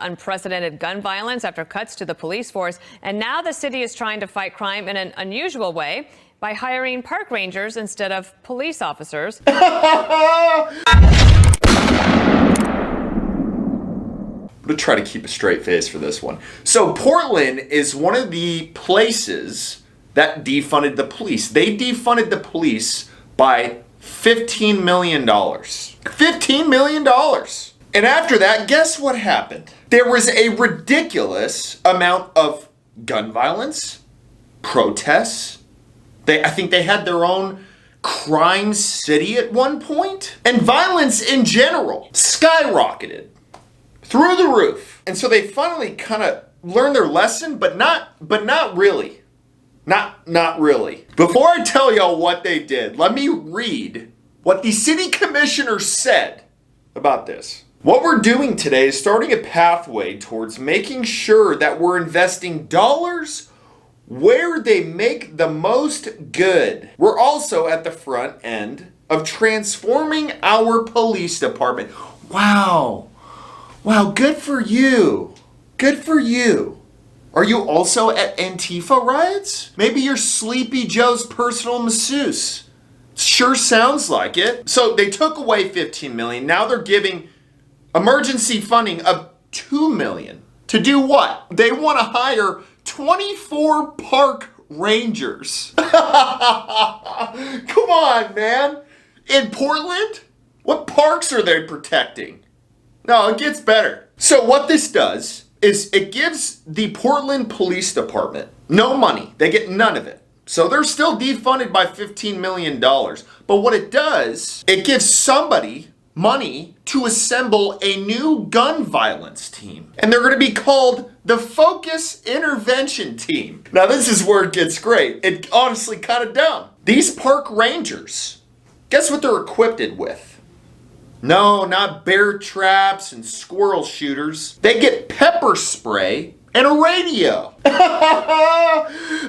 Unprecedented gun violence after cuts to the police force. And now the city is trying to fight crime in an unusual way by hiring park rangers instead of police officers. I'm going to try to keep a straight face for this one. So Portland is one of the places that defunded the police. They defunded the police by $15 million. $15 million. And after that, guess what happened? There was a ridiculous amount of gun violence, protests. I think they had their own crime city at one point. And violence in general skyrocketed through the roof. And so they finally kind of learned their lesson, but not really. Not really. Before I tell y'all what they did, let me read what the city commissioner said about this. What we're doing today is starting a pathway towards making sure that we're investing dollars where they make the most good. We're also at the front end of transforming our police department. Wow, good for you. Good for you. Are you also at Antifa riots? Maybe you're Sleepy Joe's personal masseuse. Sure sounds like it. So they took away $15 million. Now they're giving emergency funding of $2 million. To do what? They want to hire 24 park rangers. Come on, man. In Portland? What parks are they protecting? No, it gets better. So what this does is it gives the Portland Police Department no money. They get none of it. So they're still defunded by $15 million. But what it does, it gives somebody money to assemble a new gun violence team. And they're going to be called the Focus Intervention Team. Now this is where it gets great. It honestly kind of dumb. These park rangers, guess what they're equipped with? No, not bear traps and squirrel shooters. They get pepper spray and a radio.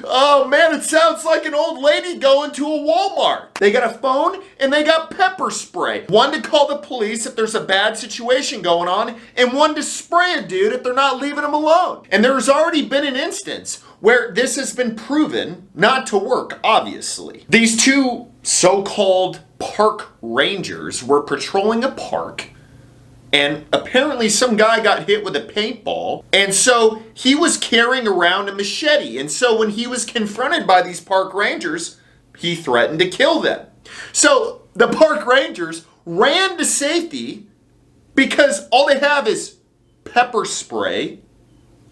Oh man, it sounds like an old lady going to a Walmart. They got a phone and they got pepper spray. One to call the police if there's a bad situation going on, and one to spray a dude if they're not leaving him alone. And there's already been an instance where this has been proven not to work, obviously. These two so-called park rangers were patrolling a park, and apparently some guy got hit with a paintball, and so he was carrying around a machete. And so when he was confronted by these park rangers, he threatened to kill them. So the park rangers ran to safety because all they have is pepper spray,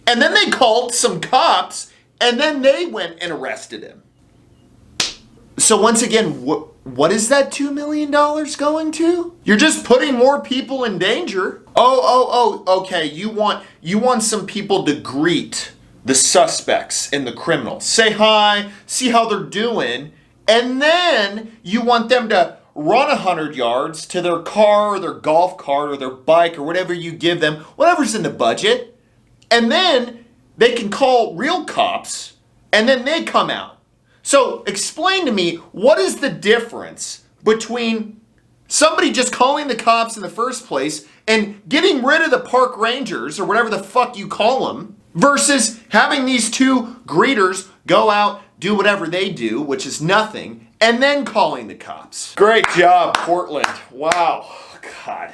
and then they called some cops, and then they went and arrested him. So once again, what is that $2 million going to? You're just putting more people in danger. Okay. You want some people to greet the suspects and the criminals. Say hi, see how they're doing, and then you want them to run 100 yards to their car or their golf cart or their bike or whatever you give them, whatever's in the budget, and then they can call real cops, and then they come out. So explain to me, what is the difference between somebody just calling the cops in the first place and getting rid of the park rangers or whatever the fuck you call them versus having these two greeters go out, do whatever they do, which is nothing, and then calling the cops? Great job, Portland. Wow. God.